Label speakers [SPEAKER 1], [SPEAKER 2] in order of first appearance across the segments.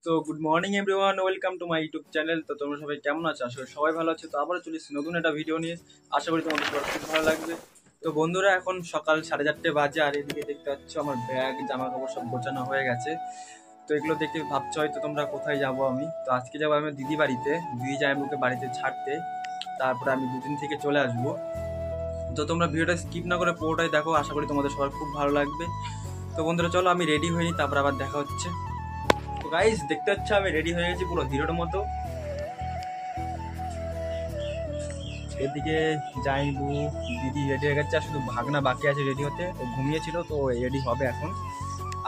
[SPEAKER 1] তো good morning everyone, welcome to my YouTube channel. তো তোমরা সবাই কেমন আছো? আসলে সবাই ভালো আছে। তো আবারও চলে এসেছি নতুন একটা ভিডিও নিয়ে। আশা করি তোমাদের সবার খুব ভালো লাগবে। তো বন্ধুরা, এখন সকাল 4:30 বাজে, আর এদিকে দেখতে পাচ্ছ আমার ব্যাগ জামা কাপড় সব গোছানো হয়ে গেছে। তো এগুলো দেখে ভাবছো হয়তো তোমরা কোথায় যাবো আমি। তো আজকে যাবো আমি দিদি বাড়িতে, দিদি জামাইবাবুকে বাড়িতে ছাড়তে। তারপরে আমি দুদিন থেকে চলে আসবো। তো তোমরা ভিডিওটা স্কিপ না করে পুরোটাই দেখো, আশা করি তোমাদের সবার খুব ভালো লাগবে। তো বন্ধুরা চলো, আমি রেডি হইনি, তারপর আবার দেখা হচ্ছে। তো গাইস, দেখতে হচ্ছে আমি রেডি হয়ে গেছি পুরো হিরোর মতো। এদিকে জাইবু দিদি রেডি হয়ে গেছে, আর শুধু ভাগনা বাকি আছে রেডি হতে। ও ঘুমিয়েছিল, তো রেডি হবে এখন।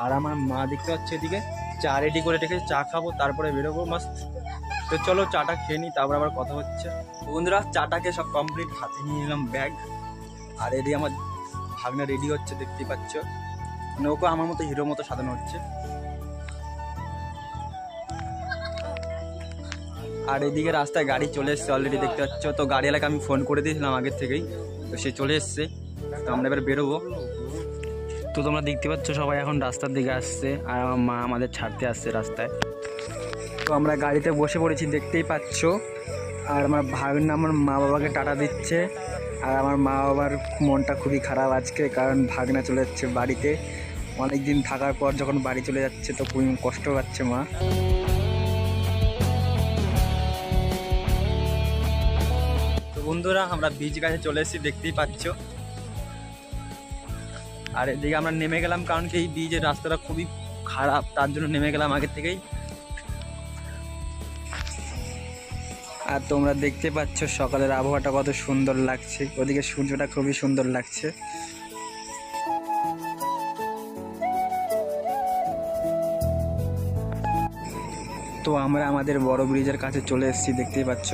[SPEAKER 1] আর আমার মা দেখতে পাচ্ছে এদিকে চা রেডি করে রেখেছে, চা খাবো তারপরে বেরোবো মাস্ত। তো চলো চাটা খেয়ে নিই, তারপর আবার কথা হচ্ছে। বন্ধুরা, চাটাকে সব কমপ্লিট, হাতে নিয়ে নিলাম ব্যাগ। আর এদিকে আমার ভাগনা রেডি হচ্ছে, দেখতেই পাচ্ছ। মানে ওকে আমার মতো হিরোর মতো সাজানো হচ্ছে। আর এদিকে রাস্তায় গাড়ি চলে এসছে অলরেডি, দেখতে পাচ্ছ। তো গাড়িওয়ালাকে আমি ফোন করে দিয়েছিলাম আগের থেকেই, তো সে চলে এসছে। তো আমরা এবার বেরোবো। তো তোমরা দেখতে পাচ্ছ সবাই এখন রাস্তার দিকে আসছে, আর আমার মা আমাদের ছাড়তে আসছে রাস্তায়। তো আমরা গাড়িতে বসে পড়েছি, দেখতেই পাচ্ছ। আর আমার ভাগনা আমার মা বাবাকে টাটা দিচ্ছে। আর আমার মা বাবার মনটা খুবই খারাপ আজকে, কারণ ভাগনা চলে যাচ্ছে বাড়িতে। অনেক দিন থাকার পর যখন বাড়ি চলে যাচ্ছে, তো খুবই কষ্ট পাচ্ছে মা। তো বন্ধুরা, আমরা বীজ গাছে চলে এসেছি, দেখতেই পাচ্ছ। আর এদিকে আমরা নেমে গেলাম, কারণ কি এই বীজের রাস্তাটা খুবই খারাপ, তার জন্য নেমে গেলাম আগের থেকেই। আর তোমরা দেখতে পাচ্ছ সকালের আবহাওয়াটা কত সুন্দর লাগছে, ওদিকে সূর্যটা খুবই সুন্দর লাগছে। তো আমরা আমাদের বড় ব্রিজের কাছে চলে এসেছি, দেখতেই পাচ্ছ।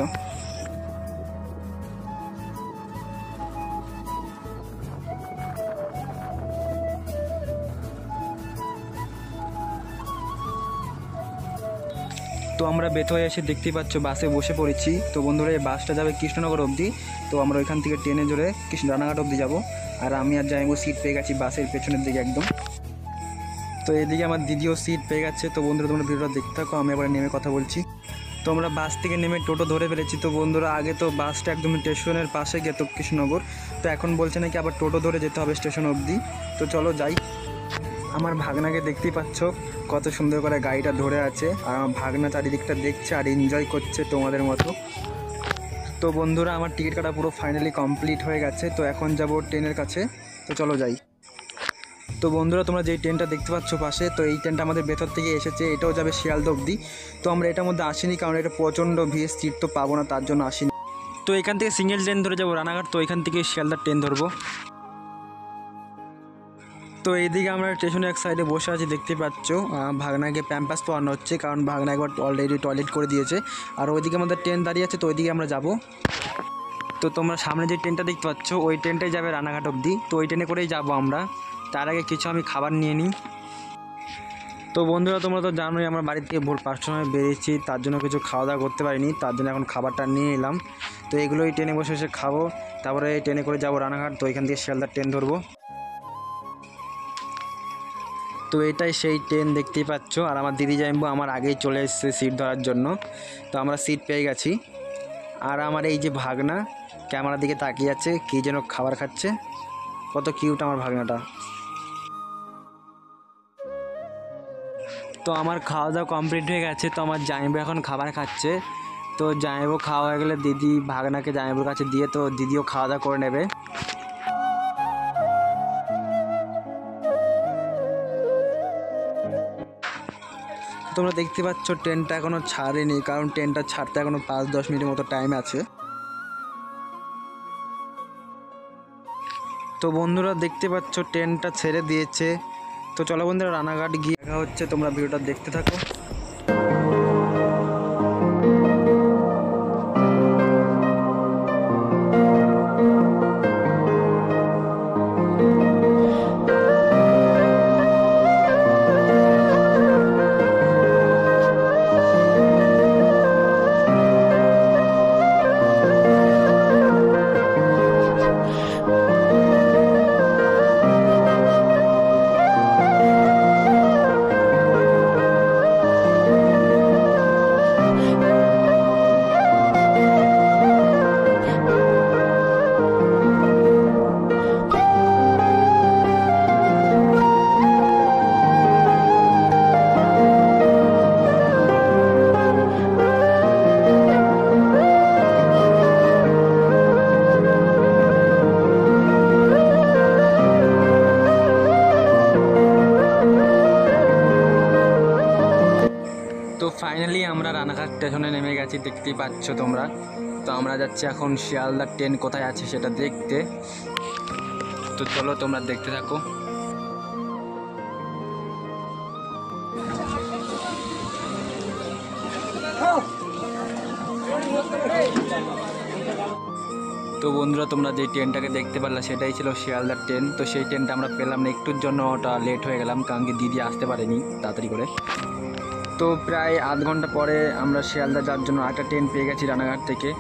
[SPEAKER 1] তো আমরা বের হয়ে এসে দেখতেই পাচ্ছ বাসে বসে পড়েছি। তো বন্ধুরা, এই বাসটা যাবে কৃষ্ণনগর অবধি। তো আমরা ওইখান থেকে ট্রেনে জোরে রানাঘাট অবধি যাবো। আর আমি আর যাইবো সিট পেয়ে গেছি বাসের পেছনের দিকে একদম। তো এদিকে আমার দিদিও সিট পেয়ে গেছে। তো বন্ধুরা, তোমরা ভিডিওটা দেখতে থাকো, আমি এবার নেমে কথা বলছি। তো আমরা বাস থেকে নেমে টোটো ধরে ফেলেছি। তো বন্ধুরা, আগে তো বাসটা একদম স্টেশনের পাশে গেত কৃষ্ণনগর, তো এখন বলছে নাকি আবার টোটো ধরে যেতে হবে স্টেশন অবধি। তো চলো যাই। আমার ভাগনাকে দেখতেই পাচ্ছ কত সুন্দর করে গাড়িটা ধরে আছে, আর আমার ভাগনা চারিদিকটা দেখছে আর এনজয় করছে তোমাদের মতো। তো বন্ধুরা, আমার টিকিট কাটা পুরো ফাইনালি কমপ্লিট হয়ে গেছে। তো এখন যাব ট্রেনের কাছে, তো চলো যাই। তো বন্ধুরা, তোমরা যেই ট্রেনটা দেখতে পাচ্ছ পাশে, তো এই ট্রেনটা আমাদের ভেতর থেকে এসেছে, এটাও যাবে শিয়ালদা অবধি। তো আমরা এটার মধ্যে আসিনি, কারণ এটা প্রচণ্ড ভিড়, সিট তো পাবো না, তার জন্য আসিনি। তো এখান থেকে সিঙ্গেল ট্রেন ধরে যাবো রানাঘাট, তো এখান থেকে শিয়ালদার ট্রেন ধরবো। তো এইদিকে আমরা স্টেশনে এক সাইডে বসে আছি, দেখতে পাচ্ছ। ভাগনাকে প্যাম্পাস পরানো হচ্ছে, কারণ ভাগনা একবার অলরেডি টয়লেট করে দিয়েছে। আর ওইদিকে আমাদের ট্রেন দাঁড়িয়ে আছে, তো ওইদিকে আমরা যাব। তো তোমরা সামনে যে ট্রেনটা দেখতে পাচ্ছ, ওই ট্রেনটাই যাবে রানাঘাট অবধি। তো ওই ট্রেনে করেই যাবো আমরা। তার আগে কিছু আমি খাবার নিয়ে নিই। তো বন্ধুরা, তোমরা তো জানোই আমরা বাড়ি থেকে ভোর 5টার সময় বেরিয়েছি, তার জন্য কিছু খাওয়া দাওয়া করতে পারিনি, তার জন্য এখন খাবারটা নিয়ে নিলাম। তো এগুলোই ট্রেনে বসে বসে খাবো, তারপরে এই ট্রেনে করে যাবো রানাঘাট। তো এখান থেকে শিয়ালদার ট্রেন ধরবো। তো এটাই সেই ট্রেন, দেখতেই পাচ্ছ। আর আমার দিদি জামাইবাবু আমার আগেই চলে এসেছে সিট ধরার জন্য। তো আমরা সিট পেয়ে গেছি। আর আমার এই যে ভাগনা ক্যামেরার দিকে তাকিয়ে আছে, কী যেন খাবার খাচ্ছে। কত কিউট আমার ভাগনাটা। তো আমার খাওয়া দাওয়া কমপ্লিট হয়ে গেছে। তো আমার জামাইবাবু এখন খাবার খাচ্ছে। তো জামাইবাবু খাওয়া হয়ে গেলে দিদি ভাগনাকে জামাইবাবুর কাছে দিয়ে, তো দিদিও খাওয়া দাওয়া করে নেবে। তোমরা দেখতে পাচ্ছ ট্রেনটা এখনও ছাড়েনি, কারণ ট্রেনটা ছাড়তে এখনও 5-10 মিনিটের মতো টাইম আছে। তো বন্ধুরা, দেখতে পাচ্ছ ট্রেনটা ছেড়ে দিয়েছে। তো চলো বন্ধুরা, রানাঘাট গিয়ে দেখা হচ্ছে, তোমরা ভিডিওটা দেখতে থাকো। তো ফাইনালি আমরা রানাঘাট স্টেশনে নেমে গেছি, দেখতেই পাচ্ছ তোমরা। তো আমরা যাচ্ছি এখন শিয়ালদার ট্রেন কোথায় আছে সেটা দেখতে। তো চলো তোমরা দেখতে থাকো। তো বন্ধুরা, তোমরা যে ট্রেনটাকে দেখতে পারলা সেটাই ছিল শিয়ালদার ট্রেন। তো সেই ট্রেনটা আমরা পেলাম না, একটুর জন্য ওটা লেট হয়ে গেলাম, কারণ কি দিদি আসতে পারেনি তাড়াতাড়ি করে। তো প্রায় আধ ঘন্টা পরে আমরা শিয়ালদা যাওয়ার জন্য একটা ট্রেন পেয়ে গেছি রানাঘাট থেকে।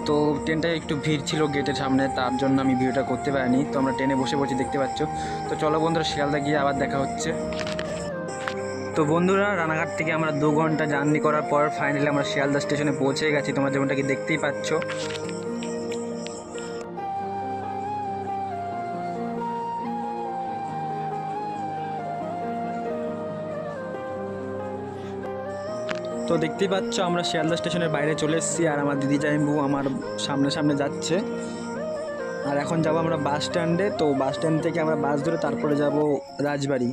[SPEAKER 1] তো ট্রেনটায় একটু ভিড় ছিল গেটের সামনে, তার জন্য আমি ভিডিওটা করতে পারিনি। তো আমরা ট্রেনে বসে বসে দেখতে পাচ্ছ। তো চলো বন্ধুরা, শিয়ালদা গিয়ে আবার দেখা হচ্ছে। তো বন্ধুরা, রানাঘাট থেকে আমরা 2 ঘন্টা জার্নি করার পর ফাইনালি আমরা শিয়ালদা স্টেশনে পৌঁছে গেছি, তোমরা যেমনটা কি দেখতেই পাচ্ছ। তো দেখতেই পাচ্ছ আমরা শিয়ালদা স্টেশনের বাইরে চলে এসেছি, আর আমার দিদি জামাইবু আমার সামনে সামনে যাচ্ছে। আর এখন যাব আমরা বাস স্ট্যান্ডে। তো বাস স্ট্যান্ড থেকে আমরা বাস ধরে তারপরে যাব রাজবাড়ি।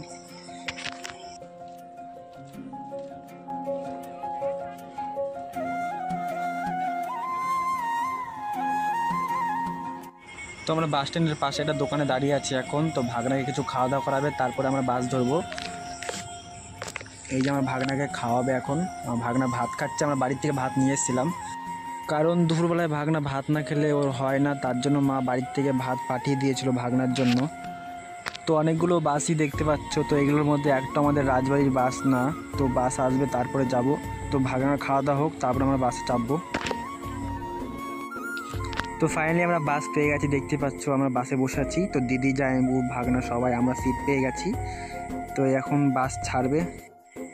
[SPEAKER 1] তো আমরা বাস স্ট্যান্ডের পাশে একটা দোকানে দাঁড়িয়ে আছি এখন। তো ভাগনাকে কিছু খাওয়া দাওয়া করাবে, তারপরে আমরা বাস ধরবো। এই যে আমার ভাগনাকে খাওয়াবে এখন। আমার ভাগনা ভাত খাচ্ছে, আমরা বাড়ির থেকে ভাত নিয়ে এসেছিলাম, কারণ দুপুরবেলায় ভাগনা ভাত না খেলে ওর হয় না, তার জন্য মা বাড়ির থেকে ভাত পাঠিয়ে দিয়েছিল ভাগনার জন্য। তো অনেকগুলো বাসই দেখতে পাচ্ছ। তো এগুলোর মধ্যে একটা আমাদের রাজবাড়ির বাস না, তো বাস আসবে তারপরে যাব। তো ভাগনার খাওয়া দাওয়া হোক, তারপরে আমরা বাসে চাপবো। তো ফাইনালি আমরা বাস পেয়ে গেছি, দেখতে পাচ্ছ আমরা বাসে বসে আছি। তো দিদি জামাইবু ভাগনা সবাই আমরা সিট পেয়ে গেছি। তো এখন বাস ছাড়বে।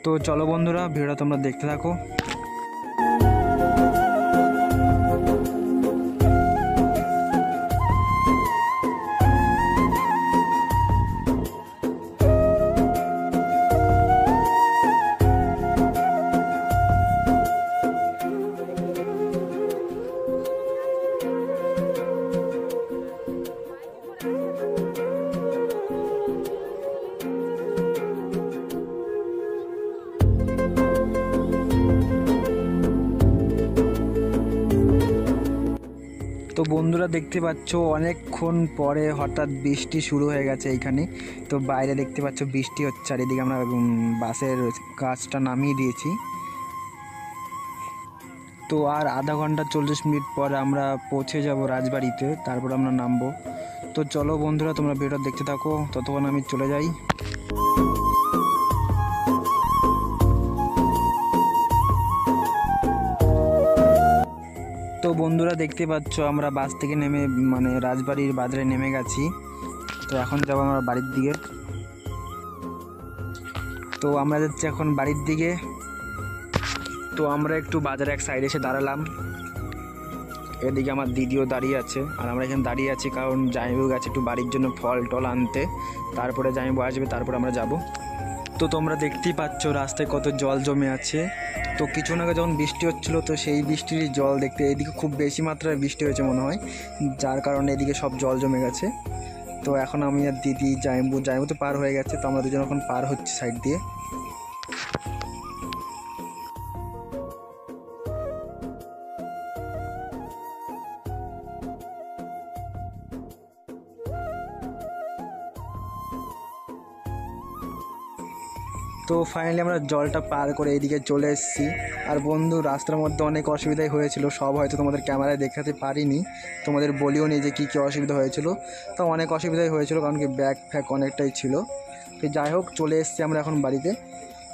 [SPEAKER 1] তো চলো বন্ধুরা, ভিডিওটা তোমরা দেখতে থাকো। তো বন্ধুরা, দেখতে পাচ্ছ অনেকক্ষণ পরে হঠাৎ বৃষ্টি শুরু হয়ে গেছে এইখানে। তো বাইরে দেখতে পাচ্ছ বৃষ্টি হচ্ছে, আর এদিকে আমরা বাসের কাজটা নামিয়ে দিয়েছি। তো আর আধা ঘন্টা 40 মিনিট পর আমরা পৌঁছে যাব রাজবাড়িতে, তারপর আমরা নামবো। তো চলো বন্ধুরা, তোমরা ভিডিওটা দেখতে থাকো, ততক্ষণ আমি চলে যাই। তো বন্ধুরা, দেখতে পাচ্ছ আমরা বাস থেকে নেমে রাজবাড়ির বাজারে নেমে গেছি। তো এখন যাব আমরা বাড়ির দিকে। তো আমরা যাচ্ছি এখন বাড়ির দিকে। তো আমরা একটু বাজারে এক সাইডে এসে দাঁড়ালাম। এদিকে আমার দিদিও দাঁড়িয়ে আছে, আর আমরা এখানে দাঁড়িয়ে আছি কারণ জামাইবাবু গেছে একটু বাড়ির জন্য ফল টল আনতে, তারপরে জামাইবাবু আসবে, তারপরে আমরা যাব। তো তোমরা দেখতেই পাচ্ছ রাস্তায় কত জল জমে আছে। তো কিছুক্ষণ আগে যখন বৃষ্টি হচ্ছিলো, তো সেই বৃষ্টির জল দেখতে এদিকে খুব বেশি মাত্রায় বৃষ্টি হয়েছে মনে হয়, যার কারণে এদিকে সব জল জমে গেছে। তো এখন আমি আর দিদি জামাইবাবু তো পার হয়ে গেছে, তো আমরা দুজন এখন পার হচ্ছে সাইড দিয়ে। তো ফাইনালি আমরা জলটা পার করে এইদিকে চলে এসেছি। আর বন্ধু, রাস্তার মধ্যে অনেক অসুবিধাই হয়েছিল, সব হয়তো তোমাদের ক্যামেরায় দেখাতে পারিনি, তোমাদের বলিও নি যে কী কী অসুবিধা হয়েছিল। তো অনেক অসুবিধাই হয়েছিল, কারণ কি ব্যাগ ফ্যাগ অনেকটাই ছিল। তো যাই হোক, চলে এসেছি আমরা এখন বাড়িতে।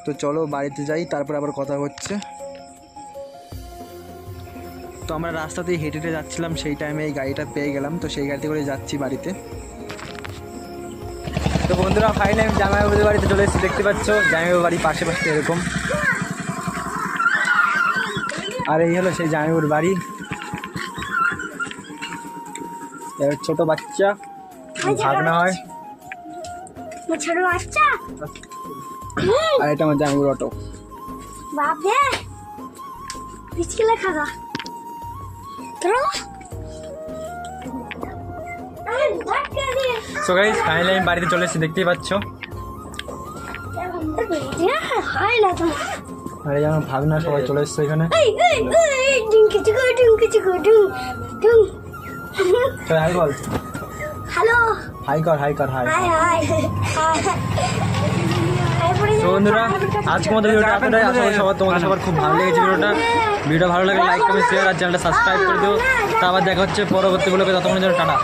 [SPEAKER 1] তো চলো বাড়িতে যাই, তারপর আবার কথা হচ্ছে। তো আমরা রাস্তাতেই হেঁটে হেঁটে যাচ্ছিলাম, সেই টাইমে এই গাড়িটা পেয়ে গেলাম। তো সেই গাড়িতে করে যাচ্ছি বাড়িতে। তো বন্ধুরা, ফাইনালি আমি জামাইবাবুদের বাড়িতে চলে এসেছি, দেখতে পাচ্ছ জামাইবাবুর বাড়ি পাশে পাশে এরকম। আর এই হলো সেই জামাইবাবুর বাড়ি। ছোট বাচ্চা ভাগনা হয়, আর এটা আমার জামাইবাবুর অটো। সো গাইস, ফাইনালি আমি বাড়িতে চলে এসেছি, দেখতেই পাচ্ছ। আর এই আমার ভাগনা সবাই চলে এসছে এখানে। হাই বল,
[SPEAKER 2] হ্যালো,
[SPEAKER 1] হাই কর, হাই কর, হাই।
[SPEAKER 2] হাই হাই
[SPEAKER 1] তো বন্ধুরা আজকে আমাদের ভিডিওটা এতটাই। আশা করি সবার তোমাদের সবার খুব ভালো লেগেছে ভিডিওটা ভালো লাগলে লাইক কমেন্ট শেয়ার আর চ্যানেলটা সাবস্ক্রাইব করে দিও। তা আবার দেখা হচ্ছে পরবর্তী ব্লগে, ততক্ষণের জন্য টাটা।